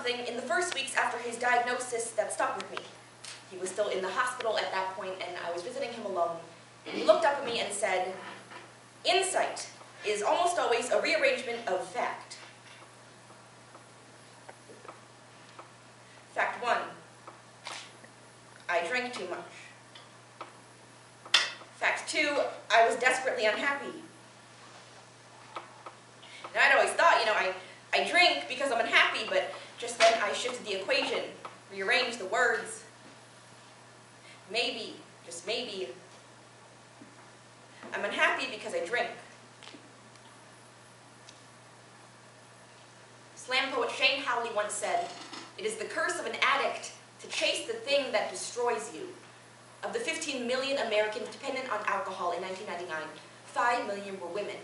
something in the first weeks after his diagnosis that stuck with me. He was still in the hospital at that point, and I was visiting him alone. He looked up at me and said, "Insight is almost always a rearrangement of fact." Fact 1, I drank too much. Fact 2, I was desperately unhappy. And I'd always thought, I drink because I'm unhappy, but just then I shifted the equation, rearranged the words. Maybe, just maybe, I'm unhappy because I drink. Slam poet Shane Howley once said, "It is the curse of an addict to chase the thing that destroys you." Of the 15 million Americans dependent on alcohol in 1999, 5 million were women.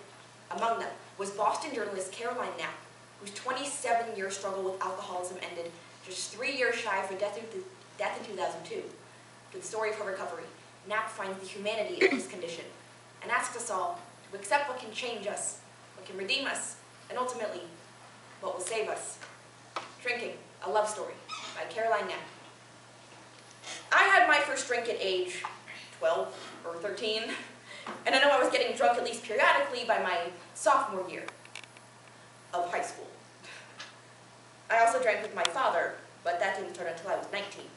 Among them was Boston journalist Caroline Knapp, whose 27-year struggle with alcoholism ended just 3 years shy of her death in 2002. Through the story of her recovery, Knapp finds the humanity of this condition and asks us all to accept what can change us, what can redeem us, and ultimately, what will save us. Drinking, a Love Story by Caroline Knapp. I had my first drink at age 12 or 13, and I know I was getting drunk at least periodically by my sophomore year of high school. I also drank with my father, but that didn't start until I was 19.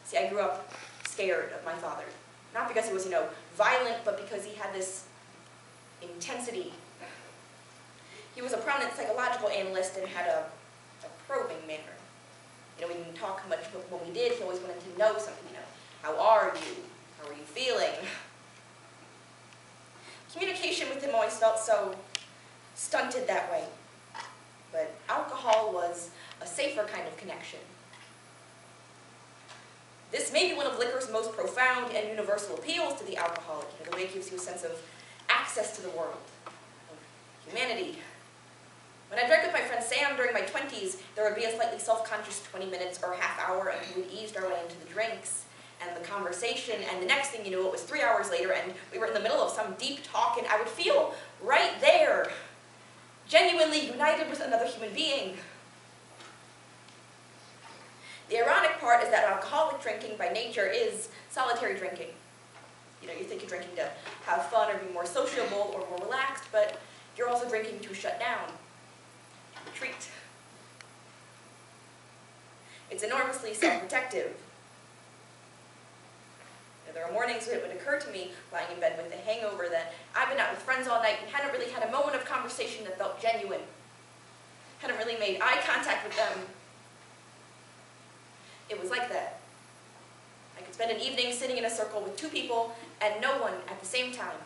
See, I grew up scared of my father. Not because he was, violent, but because he had this intensity. He was a prominent psychological analyst and had a probing manner. We didn't talk much, but when we did, he always wanted to know something, How are you? How are you feeling? Communication with him always felt so stunted that way. But alcohol was a safer kind of connection. This may be one of liquor's most profound and universal appeals to the alcoholic, the way it gives you a sense of access to the world, of humanity. When I drank with my friend Sam during my 20s, there would be a slightly self-conscious 20 minutes or half hour, and we would ease our way into the drinks and the conversation, and the next thing you knew, it was 3 hours later, and we were in the middle of some deep talk, and I would feel right there, genuinely united with another human being. The ironic part is that alcoholic drinking by nature is solitary drinking. You think you're drinking to have fun or be more sociable or more relaxed, but you're also drinking to shut down, to retreat. It's enormously self-protective. There are mornings when it would occur to me, lying in bed with a hangover, that I've been out with friends all night and hadn't really had a moment of conversation that felt genuine. Hadn't really made eye contact with them. It was like that. I could spend an evening sitting in a circle with 2 people and no one at the same time.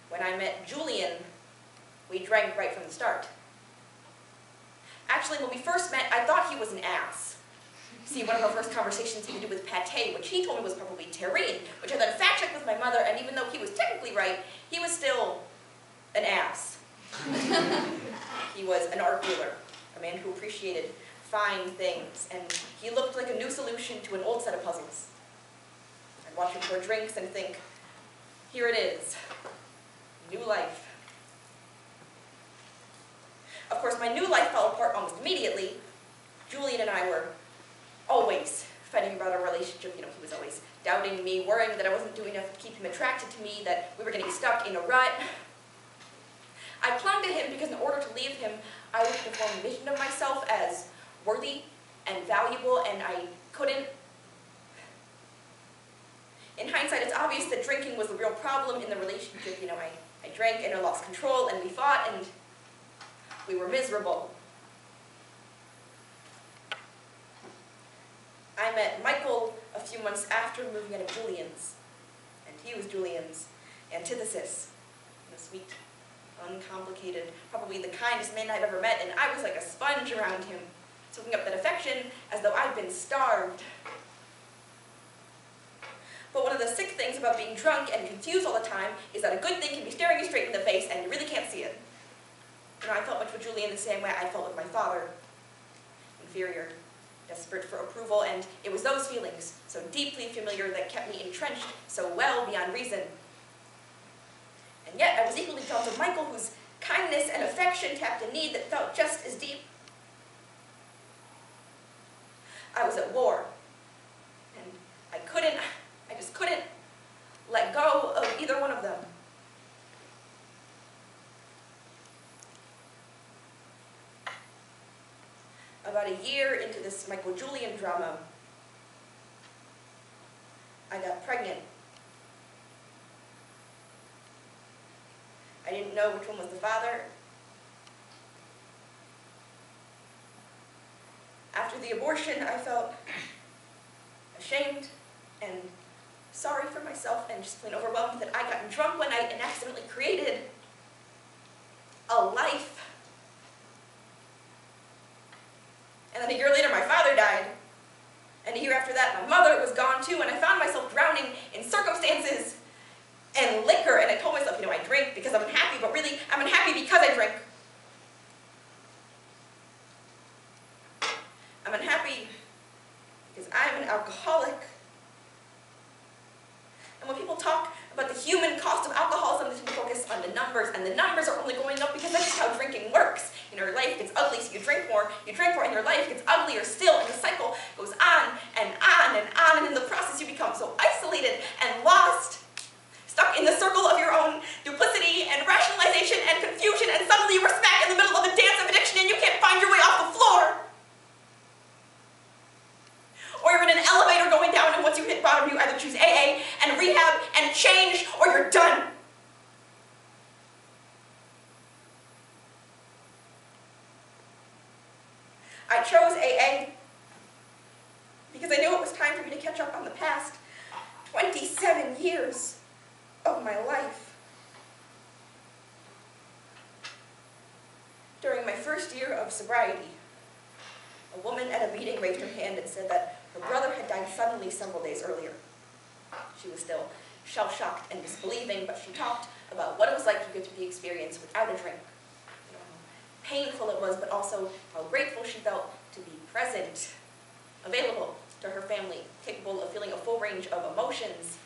When I met Julian, we drank right from the start. Actually, when we first met, I thought he was an ass. See, one of our first conversations had to do with pâté, which he told me was probably terrine, which I then fact-checked with my mother, and even though he was technically right, he was still an ass. He was an art dealer, a man who appreciated fine things, and he looked like a new solution to an old set of puzzles. I'd watch him pour drinks and think, here it is, new life. Of course, my new life fell apart almost immediately. Julian and I were always fighting about our relationship. He was always doubting me, worrying that I wasn't doing enough to keep him attracted to me, that we were getting stuck in a rut. I clung to him because in order to leave him, I wished to form a vision of myself as worthy and valuable, and I couldn't. In hindsight, it's obvious that drinking was the real problem in the relationship. I drank and I lost control, and we fought, and we were miserable. I met Michael a few months after moving out of Julian's, and he was Julian's antithesis. Sweet, uncomplicated, probably the kindest man I've ever met, and I was like a sponge around him, soaking up that affection as though I'd been starved. But one of the sick things about being drunk and confused all the time is that a good thing can be staring you straight in the face and you really can't see it. I felt much with Julian the same way I felt with my father. Inferior, desperate for approval, and it was those feelings, so deeply familiar, that kept me entrenched so well beyond reason. And yet I was equally drawn to Michael, whose Kindness and affection tapped a need that felt just as deep. I was at war, and I just couldn't let go of either one of them. About a year into this Michael Julian drama, I got pregnant. I didn't know which one was the father. After the abortion, I felt ashamed and sorry for myself and just plain overwhelmed that I got drunk one night and accidentally created a life. And then a year later, my father died. And a year after that, my mother was gone too, and I found myself drowning in circumstances and liquor. And I told myself, I drink because I'm unhappy, but really, I'm unhappy because I drink. I'm unhappy because I'm an alcoholic. And when people talk about the human cost of alcoholism, they tend to focus on the numbers, and the numbers are only going up because that's just how drinking works. Your life gets ugly, so you drink more, and your life gets uglier still, and the cycle goes on, and in the process you become so isolated and lost, stuck in the circle of your own duplicity and rationalization and confusion, and suddenly you are smack in the middle of a dance of addiction and you can't find your way off the floor. Or you're in an elevator going down, and once you hit bottom, you either choose AA and rehab and change, or you're done. I chose AA because I knew it was time for me to catch up on the past 27 years of my life. During my first year of sobriety, a woman at a meeting raised her hand and said that her brother had died suddenly several days earlier. She was still shell-shocked and disbelieving, but she talked about what it was like to go through the experience without a drink. How painful it was, but also how grateful she felt to be present, available to her family, capable of feeling a full range of emotions.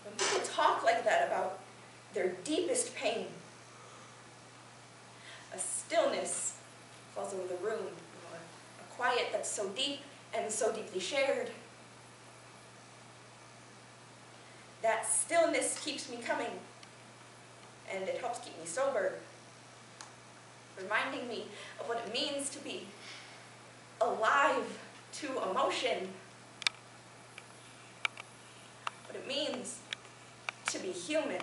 When people talk like that about their deepest pain, a stillness falls over the room, a quiet that's so deep and so deeply shared. That stillness keeps me coming, and it helps keep me sober, reminding me of what it means to be alive to emotion, what it means to be human.